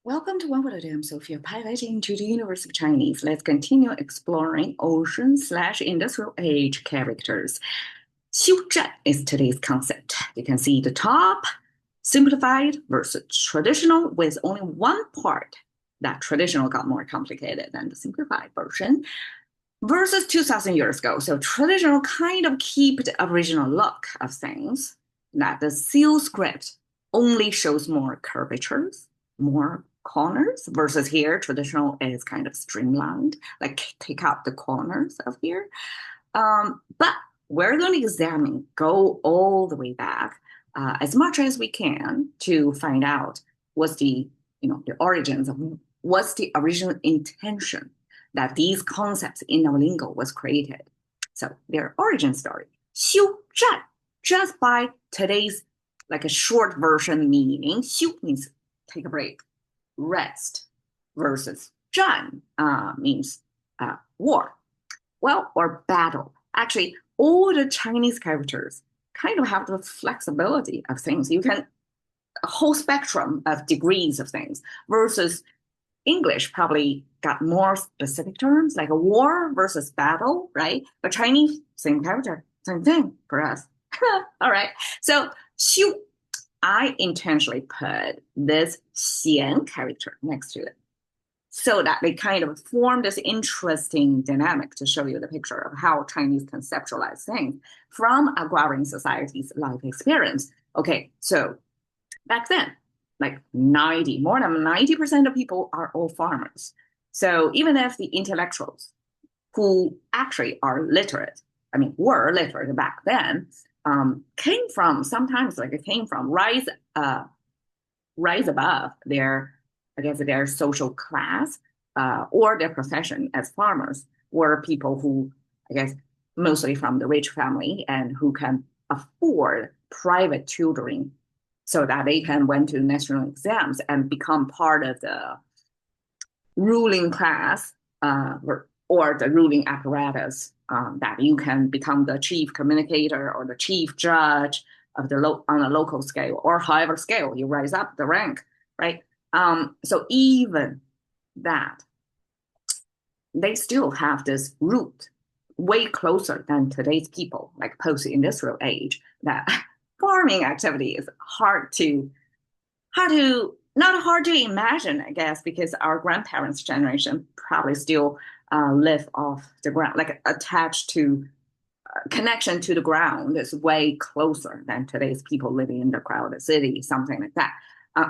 Welcome to OWAD. I'm Sophia, piloting to the universe of Chinese. Let's continue exploring ocean/industrial age characters. 修正 is today's concept. You can see the top, simplified versus traditional, with only one part. That traditional got more complicated than the simplified version, versus 2,000 years ago. So traditional kind of keep the original look of things. That the seal script only shows more curvatures, more corners, versus here, traditional is kind of streamlined, like take out the corners of here. But we're going to examine, go all the way back as much as we can to find out what's the origins of what's the original intention that these concepts in our lingo was created. So their origin story. 修正 just by today's like a short version meaning. 修 means take a break, rest, versus 战 means war, well, or battle. Actually, all the Chinese characters kind of have the flexibility of things. You can a whole spectrum of degrees of things versus English probably got more specific terms like a war versus battle, right? But Chinese, same character, same thing for us. All right. So 修, I intentionally put this 咸 character next to it so that they kind of form this interesting dynamic to show you the picture of how Chinese conceptualize things from agrarian society's life experience. Okay, so back then, like more than 90% of people are all farmers. So even if the intellectuals who actually are literate, were literate back then, came from rise above their, I guess, their social class or their profession as farmers, were people who, I guess, mostly from the rich family and who can afford private tutoring so that they can went to national exams and become part of the ruling class or the ruling apparatus, that you can become the chief communicator or the chief judge of on a local scale, or however scale you rise up the rank, right? So even that, they still have this root way closer than today's people, like post-industrial age, that farming activity is not hard to imagine, I guess, because our grandparents' generation probably still live off the ground, like attached to connection to the ground is way closer than today's people living in the crowded city, something like that.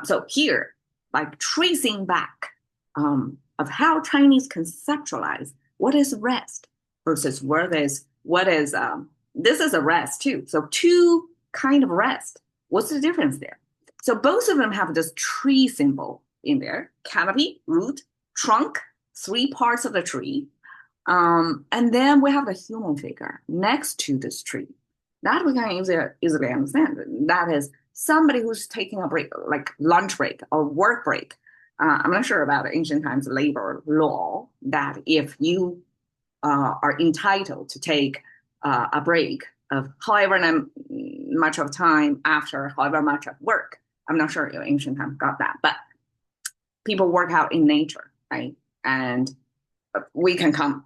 So here, like tracing back of how Chinese conceptualize what is rest versus what is this is a rest too. So two kind of rest. What's the difference there? So both of them have this tree symbol in there: canopy, root, trunk, three parts of the tree. And then we have the human figure next to this tree. That we can easily understand. That is somebody who's taking a break, like lunch break or work break. I'm not sure about ancient times labor law, that if you are entitled to take a break of however much of time after however much of work. I'm not sure if ancient times got that, but people work out in nature, right? And we can come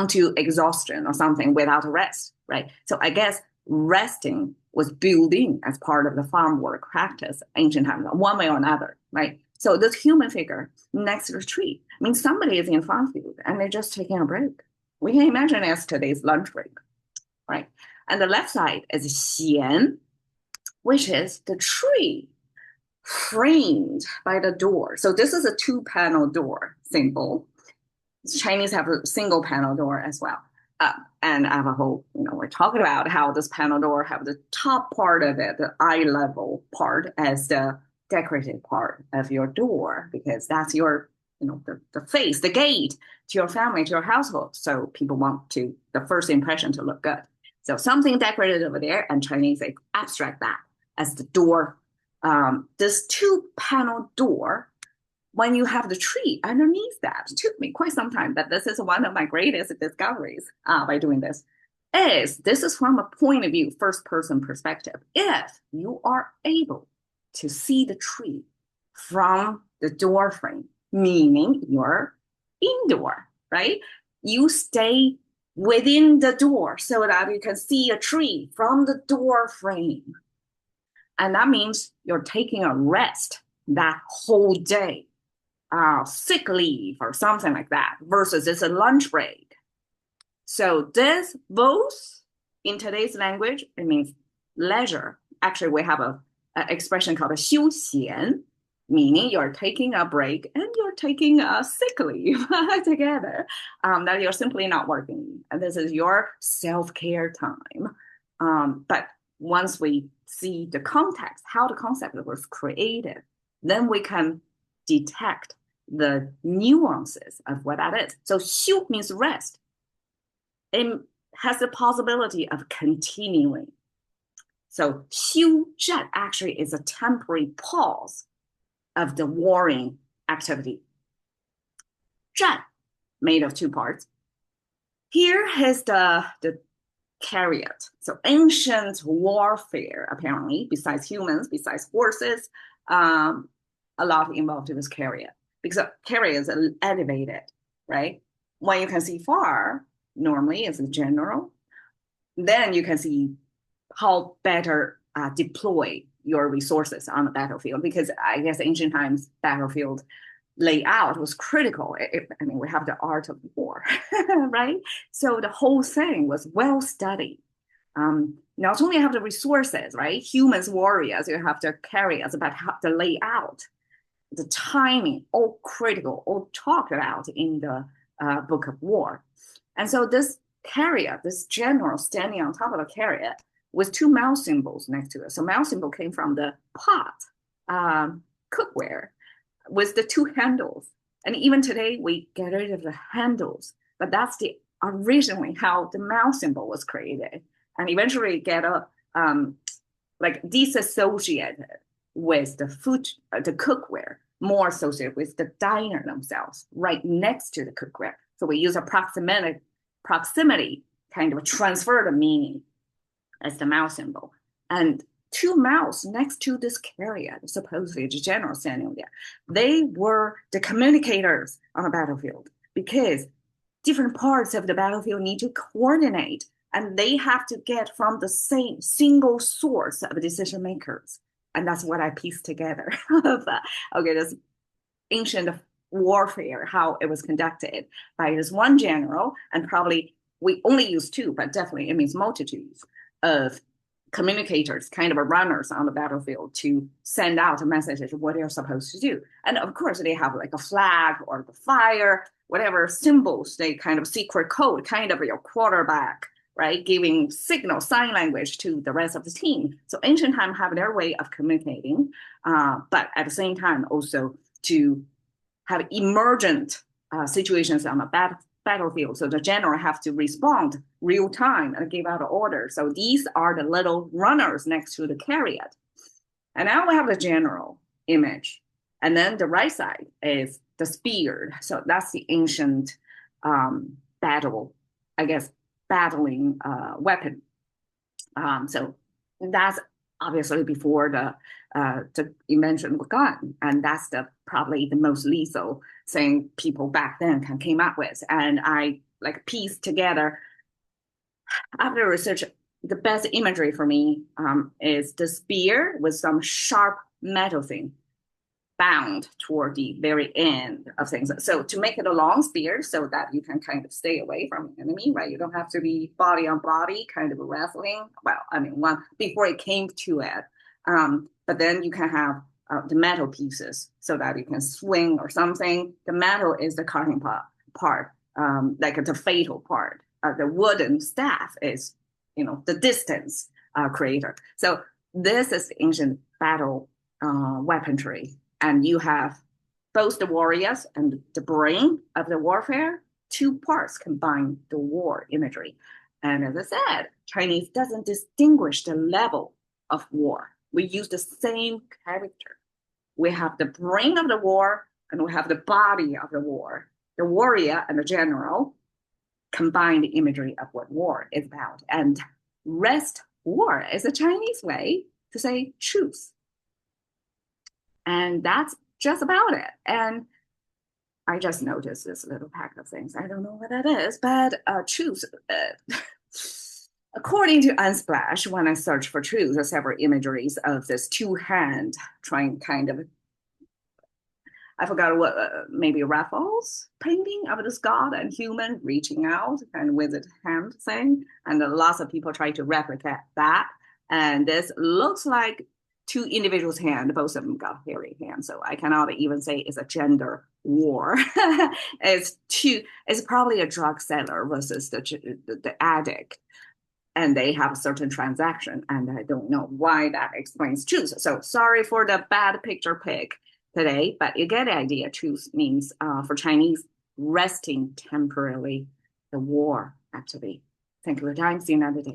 to exhaustion or something without a rest, right? So I guess resting was built in as part of the farm work practice ancient times, one way or another, right? So this human figure next to the tree means somebody is in farm field and they're just taking a break. We can imagine as today's lunch break, right? And the left side is xian, which is the tree framed by the door. So this is a two-panel door symbol. Chinese have a single panel door as well. And I have a whole, we're talking about how this panel door have the top part of it, the eye level part, as the decorative part of your door, because that's your, the face, the gate to your family, to your household. So people want the first impression to look good. So something decorated over there, and Chinese they abstract that as the door. This two-panel door, when you have the tree underneath that, it took me quite some time, but this is one of my greatest discoveries by doing this, this is from a point of view, first-person perspective. If you are able to see the tree from the door frame, meaning you're indoor, right? You stay within the door so that you can see a tree from the door frame. And that means you're taking a rest that whole day, sick leave or something like that, versus it's a lunch break. So this both in today's language, it means leisure. Actually, we have a expression called 休闲, meaning you're taking a break and you're taking a sick leave together, that you're simply not working. And this is your self-care time. But once we see the context, how the concept was created, then we can detect the nuances of what that is. So 休 means rest. It has the possibility of continuing. So 休战 actually is a temporary pause of the warring activity. 战 made of two parts. Here is the chariot. So ancient warfare, apparently, besides humans, besides horses, a lot involved in this chariot. Because chariots are elevated, right? When you can see far, normally as a general, then you can see how better deploy your resources on the battlefield. Because I guess ancient times battlefield layout was critical. I mean, we have the art of war, right? So the whole thing was well studied. Not only have the resources, right? Humans, warriors, you have the carriers, but the layout, the timing, all critical, all talked about in the Book of War. And so this carrier, this general standing on top of the carrier with two mouse symbols next to it. So mouse symbol came from the pot, cookware, with the two handles. And even today, we get rid of the handles, but that's the originally how the mouse symbol was created. And eventually get like disassociated with the food, the cookware, more associated with the diner themselves, right next to the cookware. So we use a proximity kind of transfer the meaning as the mouse symbol. And two mouse next to this carrier, supposedly the general standing there, they were the communicators on the battlefield because different parts of the battlefield need to coordinate and they have to get from the same single source of decision makers. And that's what I pieced together. Okay, this ancient warfare, how it was conducted by this one general, and probably we only use two, but definitely it means multitudes of communicators, kind of runners on the battlefield to send out a message of what they're supposed to do. And of course, they have like a flag or the fire, whatever symbols, they kind of secret code, kind of your quarterback, right? Giving signal, sign language to the rest of the team. So ancient time have their way of communicating, but at the same time also to have emergent situations on the battlefield. So the general have to respond real time and give out an order. So these are the little runners next to the carrier. And now we have the general image. And then the right side is the spear. So that's the ancient battle, I guess, battling weapon. So that's obviously before the invention of the gun. And that's probably the most lethal thing people back then came up with. And I like pieced together, after research, the best imagery for me is the spear with some sharp metal thing bound toward the very end of things. So to make it a long spear so that you can kind of stay away from the enemy, right? You don't have to be body on body, kind of wrestling. Well, I mean, one before it came to it. But then you can have the metal pieces so that you can swing or something. The metal is the cutting part, like the fatal part. The wooden staff is, the distance creator. So this is the ancient battle weaponry. And you have both the warriors and the brain of the warfare, two parts combine the war imagery. And as I said, Chinese doesn't distinguish the level of war. We use the same character. We have the brain of the war and we have the body of the war. The warrior and the general combine the imagery of what war is about. And rest war is a Chinese way to say truce. And that's just about it. And I just noticed this little pack of things. I don't know what that is, but Truce. According to Unsplash, when I searched for Truce, there are several imageries of this two-hand trying kind of, I forgot what, maybe Raphael's painting of this god and human reaching out and with a hand thing. And lots of people try to replicate that. And this looks like two individuals' hands, both of them got hairy hands. So I cannot even say it's a gender war. It's probably a drug seller versus the addict. And they have a certain transaction, and I don't know why that explains truth. So sorry for the bad picture pick today, but you get the idea. Truce means for Chinese, resting temporarily the war, actually. Thank you for your time. See you another day.